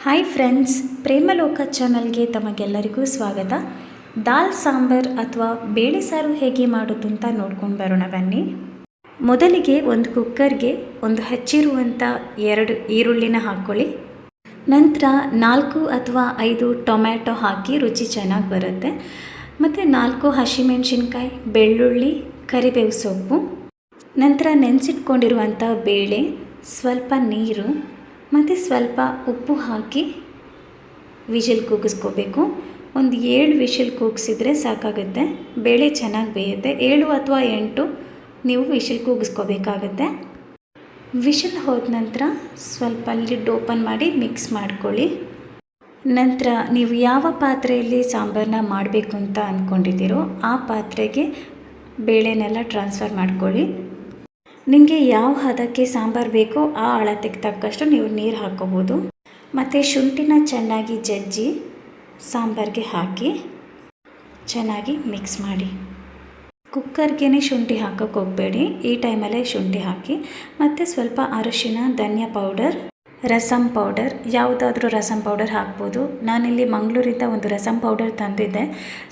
Hi friends, Premaloka ಚಾನಲ್ಗೆ ತಮಗೆಲ್ಲರಿಗೂ ಸ್ವಾಗತ. ದಾಲ್ ಸಾಂಬಾರ್ ಅಥವಾ ಬೇಳೆ ಸಾರು ಹೇಗೆ ಮಾಡೋದು ಅಂತ ನೋಡ್ಕೊಂಡು ಬರೋಣ ಬನ್ನಿ. ಮೊದಲಿಗೆ ಒಂದು ಕುಕ್ಕರ್ಗೆ ಒಂದು ಹಚ್ಚಿರುವಂಥ 2 ಈರುಳ್ಳಿನ ಹಾಕ್ಕೊಳ್ಳಿ. ನಂತರ 4 ಅಥವಾ 5 ಟೊಮ್ಯಾಟೊ ಹಾಕಿ ರುಚಿ ಚೆನ್ನಾಗಿ ಬರುತ್ತೆ. ಮತ್ತು 4 ಹಸಿಮೆಣಸಿನ್ಕಾಯಿ, ಬೆಳ್ಳುಳ್ಳಿ, ಕರಿಬೇವು ಸೊಪ್ಪು, ನಂತರ ನೆನೆಸಿಟ್ಕೊಂಡಿರುವಂಥ ಬೇಳೆ, ಸ್ವಲ್ಪ ನೀರು ಮತ್ತು ಸ್ವಲ್ಪ ಉಪ್ಪು ಹಾಕಿ ವಿಷಲ್ ಕೂಗಿಸ್ಕೋಬೇಕು. ಒಂದು 7 ವಿಷಲ್ ಕೂಗಿಸಿದ್ರೆ ಸಾಕಾಗುತ್ತೆ. ಬೇಳೆ ಚೆನ್ನಾಗಿ ಬೇಯುತ್ತೆ. 7 ಅಥವಾ 8 ನೀವು ವಿಷಲ್ ಕೂಗಿಸ್ಕೋಬೇಕಾಗತ್ತೆ. ವಿಷಲ್ ಹೋದ ನಂತರ ಸ್ವಲ್ಪ ಲಿಡ್ ಓಪನ್ ಮಾಡಿ ಮಿಕ್ಸ್ ಮಾಡ್ಕೊಳ್ಳಿ. ನಂತರ ನೀವು ಯಾವ ಪಾತ್ರೆಯಲ್ಲಿ ಸಾಂಬಾರನ್ನ ಮಾಡಬೇಕು ಅಂತ ಅಂದ್ಕೊಂಡಿದ್ದೀರೋ ಆ ಪಾತ್ರೆಗೆ ಬೇಳೆನೆಲ್ಲ ಟ್ರಾನ್ಸ್ಫರ್ ಮಾಡ್ಕೊಳ್ಳಿ. ನಿಮಗೆ ಯಾವ ಹದಕ್ಕೆ ಸಾಂಬಾರು ಬೇಕೋ ಆ ಅಳತೆಗೆ ತಕ್ಕಷ್ಟು ನೀವು ನೀರು ಹಾಕ್ಕೋಬೋದು. ಮತ್ತು ಶುಂಠಿನ ಚೆನ್ನಾಗಿ ಜಜ್ಜಿ ಸಾಂಬಾರಿಗೆ ಹಾಕಿ ಚೆನ್ನಾಗಿ ಮಿಕ್ಸ್ ಮಾಡಿ. ಕುಕ್ಕರ್ಗೆ ಶುಂಠಿ ಹಾಕೋಕ್ಕೆ ಹೋಗಬೇಡಿ, ಈ ಟೈಮಲ್ಲೇ ಶುಂಠಿ ಹಾಕಿ. ಮತ್ತು ಸ್ವಲ್ಪ ಅರಿಶಿನ, ಧನಿಯಾ ಪೌಡರ್, ರಸಮ್ ಪೌಡರ್, ಯಾವುದಾದ್ರೂ ರಸಮ್ ಪೌಡರ್ ಹಾಕ್ಬೋದು. ನಾನಿಲ್ಲಿ ಮಂಗಳೂರಿಂದ ಒಂದು ರಸಮ್ ಪೌಡರ್ ತಂದಿದ್ದೆ,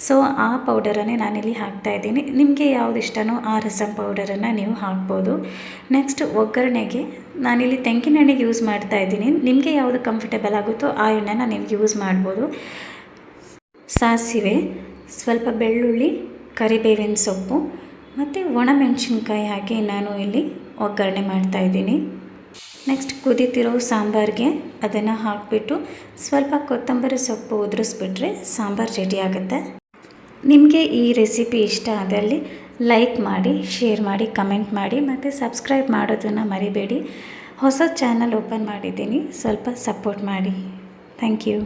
ಸೊ ಆ ಪೌಡರನ್ನೇ ನಾನಿಲ್ಲಿ ಹಾಕ್ತಾಯಿದ್ದೀನಿ. ನಿಮಗೆ ಯಾವುದು ಇಷ್ಟನೋ ಆ ರಸಮ್ ಪೌಡರನ್ನು ನೀವು ಹಾಕ್ಬೋದು. ನೆಕ್ಸ್ಟ್ ಒಗ್ಗರಣೆಗೆ ನಾನಿಲ್ಲಿ ತೆಂಗಿನ ಎಣ್ಣೆಗೆ ಯೂಸ್ ಮಾಡ್ತಾಯಿದ್ದೀನಿ. ನಿಮಗೆ ಯಾವುದು ಕಂಫರ್ಟೇಬಲ್ ಆಗುತ್ತೋ ಆ ಎಣ್ಣೆನ ನೀವು ಯೂಸ್ ಮಾಡ್ಬೋದು. ಸಾಸಿವೆ, ಸ್ವಲ್ಪ ಬೆಳ್ಳುಳ್ಳಿ, ಕರಿಬೇವಿನ ಸೊಪ್ಪು ಮತ್ತು ಒಣಮೆಣಸಿನ್ಕಾಯಿ ಹಾಕಿ ನಾನು ಇಲ್ಲಿ ಒಗ್ಗರಣೆ ಮಾಡ್ತಾಯಿದ್ದೀನಿ. ನೆಕ್ಸ್ಟ್ ಕುದೀತಿರೋ ಸಾಂಬಾರಿಗೆ ಅದನ್ನು ಹಾಕಿಬಿಟ್ಟು ಸ್ವಲ್ಪ ಕೊತ್ತಂಬರಿ ಸೊಪ್ಪು ಉದುರಿಸ್ಬಿಟ್ರೆ ಸಾಂಬಾರು ರೆಡಿ ಆಗುತ್ತೆ. ನಿಮಗೆ ಈ ರೆಸಿಪಿ ಇಷ್ಟ ಆದಲ್ಲಿ ಲೈಕ್ ಮಾಡಿ, ಶೇರ್ ಮಾಡಿ, ಕಮೆಂಟ್ ಮಾಡಿ ಮತ್ತು ಸಬ್ಸ್ಕ್ರೈಬ್ ಮಾಡೋದನ್ನು ಮರಿಬೇಡಿ. ಹೊಸ ಚಾನಲ್ ಓಪನ್ ಮಾಡಿದ್ದೀನಿ, ಸ್ವಲ್ಪ ಸಪೋರ್ಟ್ ಮಾಡಿ. Thank you.